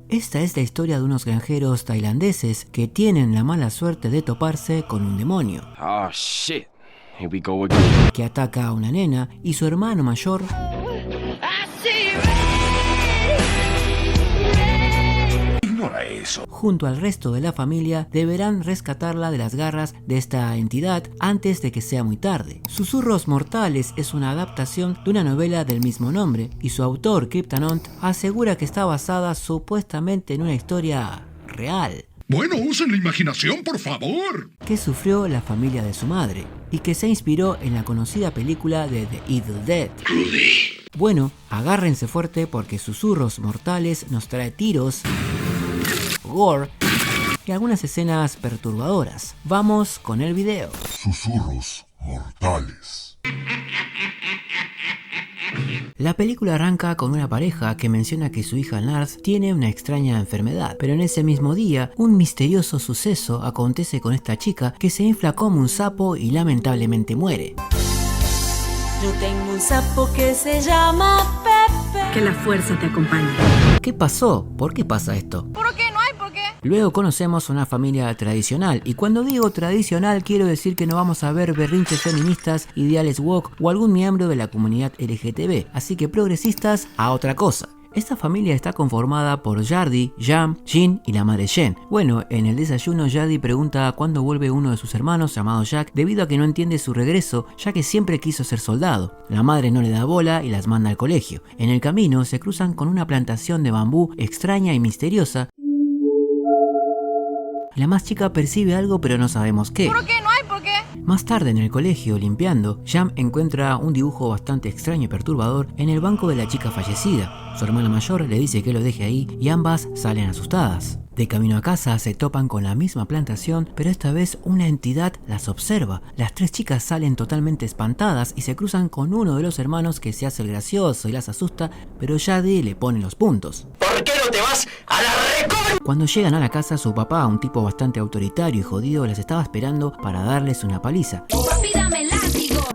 Esta es la historia de unos granjeros tailandeses que tienen la mala suerte de toparse con un demonio. Oh shit, here we go again. Que ataca a una nena y su hermano mayor eso. Junto al resto de la familia deberán rescatarla de las garras de esta entidad antes de que sea muy tarde. Susurros Mortales es una adaptación de una novela del mismo nombre y su autor, Cryptanont, asegura que está basada supuestamente en una historia real. Bueno, usen la imaginación, por favor. Que sufrió la familia de su madre y que se inspiró en la conocida película de The Evil Dead. Bueno, agárrense fuerte porque Susurros Mortales nos trae tiros, gore y algunas escenas perturbadoras. Vamos con el video. Susurros Mortales. La película arranca con una pareja que menciona que su hija Nars tiene una extraña enfermedad, pero en ese mismo día un misterioso suceso acontece con esta chica que se infla como un sapo y lamentablemente muere. Yo tengo un sapo que se llama Pepe. Que la fuerza te acompañe. ¿Qué pasó? ¿Por qué pasa esto? ¿Por qué? No hay por qué. Luego conocemos una familia tradicional, y cuando digo tradicional quiero decir que no vamos a ver berrinches feministas, ideales woke o algún miembro de la comunidad LGTB, así que progresistas a otra cosa. Esta familia está conformada por Yardi, Jam, Jin y la madre Jen. Bueno, en el desayuno Yardi pregunta cuándo vuelve uno de sus hermanos llamado Jack debido a que no entiende su regreso, ya que siempre quiso ser soldado. La madre no le da bola y las manda al colegio. En el camino se cruzan con una plantación de bambú extraña y misteriosa. La más chica percibe algo pero no sabemos qué. ¿Por qué? No hay por qué. Más tarde en el colegio, limpiando, Jam encuentra un dibujo bastante extraño y perturbador en el banco de la chica fallecida. Su hermana mayor le dice que lo deje ahí y ambas salen asustadas. De camino a casa se topan con la misma plantación, pero esta vez una entidad las observa. Las tres chicas salen totalmente espantadas y se cruzan con uno de los hermanos que se hace el gracioso y las asusta, pero Yardi le pone los puntos. ¿Por qué no te vas a la Cuando llegan a la casa, su papá, un tipo bastante autoritario y jodido, les estaba esperando para darles una paliza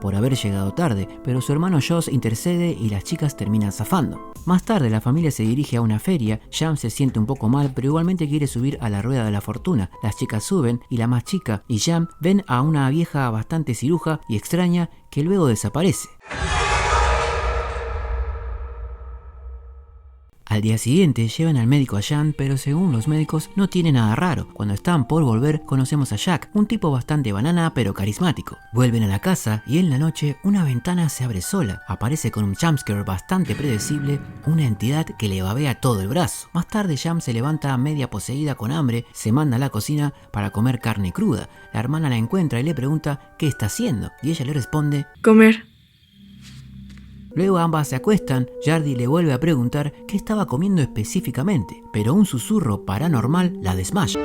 por haber llegado tarde, pero su hermano Joss intercede y las chicas terminan zafando. Más tarde la familia se dirige a una feria. Jam se siente un poco mal, pero igualmente quiere subir a la rueda de la fortuna. Las chicas suben y la más chica y Jam ven a una vieja bastante ciruja y extraña que luego desaparece. Al día siguiente llevan al médico a Jan, pero según los médicos no tiene nada raro. Cuando están por volver conocemos a Jack, un tipo bastante banana pero carismático. Vuelven a la casa y en la noche una ventana se abre sola. Aparece con un jumpscare bastante predecible, una entidad que le babea todo el brazo. Más tarde Jam se levanta media poseída con hambre, se manda a la cocina para comer carne cruda. La hermana la encuentra y le pregunta qué está haciendo y ella le responde: comer. Luego ambas se acuestan. Yardi le vuelve a preguntar qué estaba comiendo específicamente, pero un susurro paranormal la desmaya.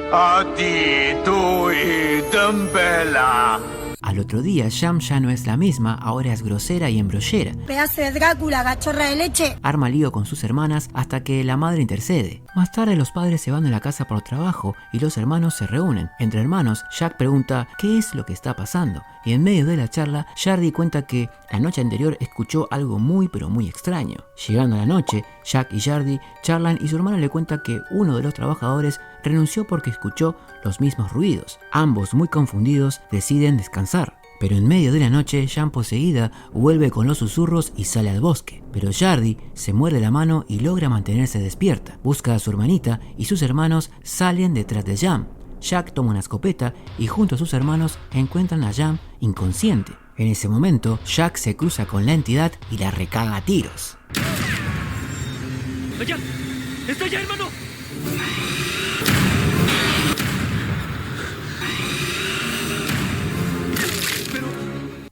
Al otro día, Jam ya no es la misma, ahora es grosera y embrollera. Pedazo de Drácula, cachorra de leche. Arma lío con sus hermanas hasta que la madre intercede. Más tarde los padres se van de la casa por trabajo y los hermanos se reúnen. Entre hermanos, Jack pregunta qué es lo que está pasando. Y en medio de la charla, Yardi cuenta que la noche anterior escuchó algo muy pero muy extraño. Llegando a la noche, Jack y Yardi charlan y su hermano le cuenta que uno de los trabajadores renunció porque escuchó los mismos ruidos. Ambos, muy confundidos, deciden descansar. Pero en medio de la noche, Jam poseída vuelve con los susurros y sale al bosque. Pero Yardi se muerde la mano y logra mantenerse despierta. Busca a su hermanita y sus hermanos salen detrás de Jam. Jack toma una escopeta y junto a sus hermanos encuentran a Jam inconsciente. En ese momento, Jack se cruza con la entidad y la recaga a tiros. ¡Allá! ¡Está allá, hermano!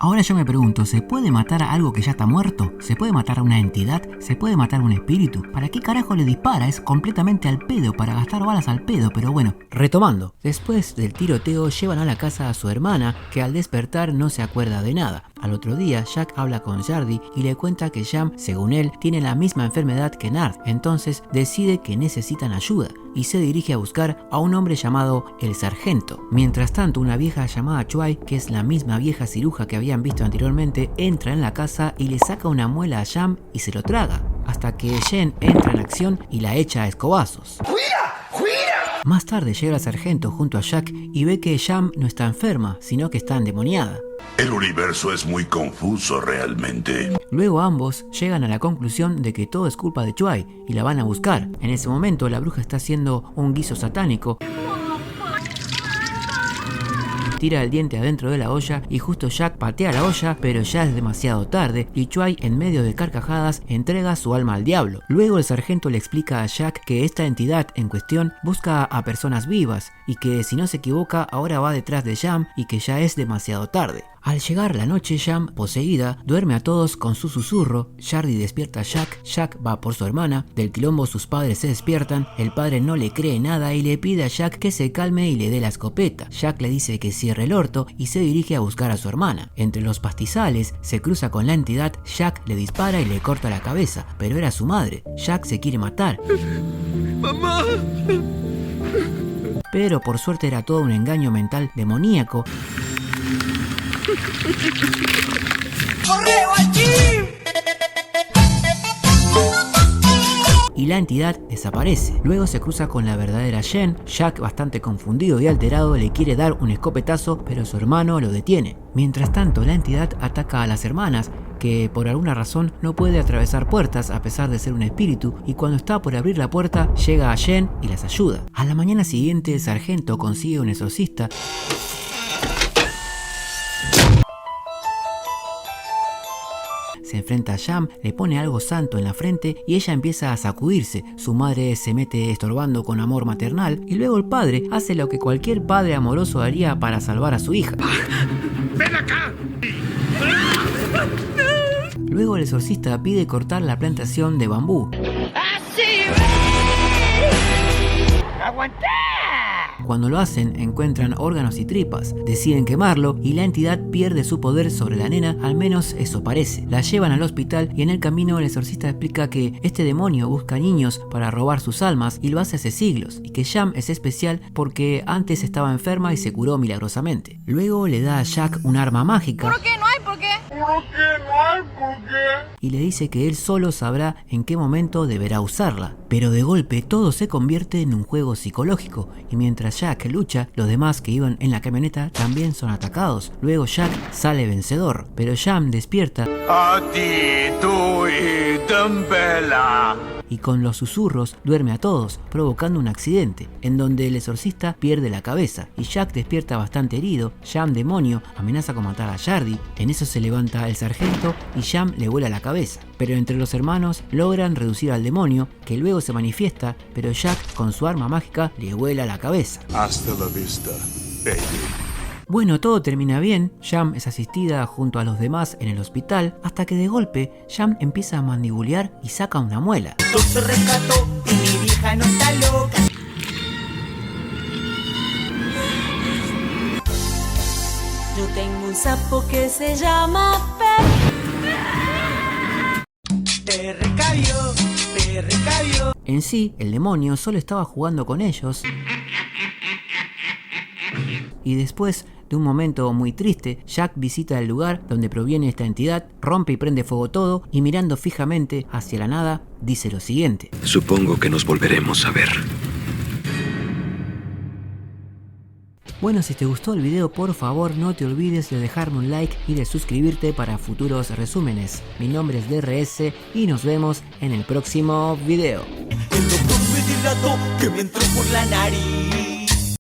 Ahora yo me pregunto, ¿se puede matar a algo que ya está muerto? ¿Se puede matar a una entidad? ¿Se puede matar a un espíritu? ¿Para qué carajo le dispara? Es completamente al pedo, para gastar balas al pedo, pero bueno. Retomando, después del tiroteo llevan a la casa a su hermana, que al despertar no se acuerda de nada. Al otro día, Jack habla con Yardi y le cuenta que Jam, según él, tiene la misma enfermedad que Nard. Entonces decide que necesitan ayuda y se dirige a buscar a un hombre llamado El Sargento. Mientras tanto, una vieja llamada Chuai, que es la misma vieja ciruja que habían visto anteriormente, entra en la casa y le saca una muela a Jam y se lo traga. hasta que Jen entra en acción y la echa a escobazos. Más tarde llega el sargento junto a Jack y ve que Jam no está enferma, sino que está endemoniada. El universo es muy confuso realmente. Luego ambos llegan a la conclusión de que todo es culpa de Chuai y la van a buscar. En ese momento la bruja está haciendo un guiso satánico. Tira el diente adentro de la olla y justo Jack patea la olla, pero ya es demasiado tarde y Chuai, en medio de carcajadas, entrega su alma al diablo. Luego el sargento le explica a Jack que esta entidad en cuestión busca a personas vivas y que si no se equivoca ahora va detrás de Jam y que ya es demasiado tarde. Al llegar la noche, Jam, poseída, duerme a todos con su susurro. Yardi despierta a Jack, Jack va por su hermana, del quilombo sus padres se despiertan, el padre no le cree nada y le pide a Jack que se calme y le dé la escopeta. Jack le dice que cierre el orto y se dirige a buscar a su hermana. Entre los pastizales se cruza con la entidad, Jack le dispara y le corta la cabeza, pero era su madre. Jack se quiere matar. ¡Mamá! Pero por suerte era todo un engaño mental demoníaco. Y la entidad desaparece. Luego se cruza con la verdadera Jen. Jack, bastante confundido y alterado, le quiere dar un escopetazo, pero su hermano lo detiene. Mientras tanto, la entidad ataca a las hermanas, que por alguna razón no puede atravesar puertas a pesar de ser un espíritu, y cuando está por abrir la puerta llega a Jen y las ayuda. A la mañana siguiente el sargento consigue un exorcista se enfrenta a Jam, le pone algo santo en la frente y ella empieza a sacudirse. Su madre se mete estorbando con amor maternal y luego el padre hace lo que cualquier padre amoroso haría para salvar a su hija. ¡Ven acá! Luego el exorcista pide cortar la plantación de bambú. Cuando lo hacen, encuentran órganos y tripas, deciden quemarlo y la entidad pierde su poder sobre la nena, al menos eso parece. La llevan al hospital y en el camino el exorcista explica que este demonio busca niños para robar sus almas y lo hace hace siglos, y que Jam es especial porque antes estaba enferma y se curó milagrosamente. Luego le da a Jack un arma mágica. ¿Por qué no hay por qué? Y le dice que él solo sabrá en qué momento deberá usarla. Pero de golpe todo se convierte en un juego psicológico y mientras Jack lucha, los demás que iban en la camioneta también son atacados. Luego Jack sale vencedor, pero Jam despierta y con los susurros duerme a todos, provocando un accidente, en donde el exorcista pierde la cabeza y Jack despierta bastante herido. Jam, demonio, amenaza con matar a Yardi. En eso se levanta el sargento y Jam le vuela la cabeza. Pero entre los hermanos logran reducir al demonio, que luego se manifiesta, pero Jack con su arma mágica le vuela la cabeza. Hasta la vista, baby. Bueno, todo termina bien, Jam es asistida junto a los demás en el hospital, hasta que de golpe Jam empieza a mandibulear y saca una muela. Se rescató y mi vieja no está loca. Yo tengo un sapo que se llama Pep. Te recabió. En sí, el demonio solo estaba jugando con ellos. Y después de un momento muy triste, Jack visita el lugar donde proviene esta entidad, rompe y prende fuego todo y mirando fijamente hacia la nada, dice lo siguiente. Supongo que nos volveremos a ver. Bueno, si te gustó el video, por favor no te olvides de dejarme un like y de suscribirte para futuros resúmenes. Mi nombre es DRS y nos vemos en el próximo video. El doctor me dilató que me entró por la nariz.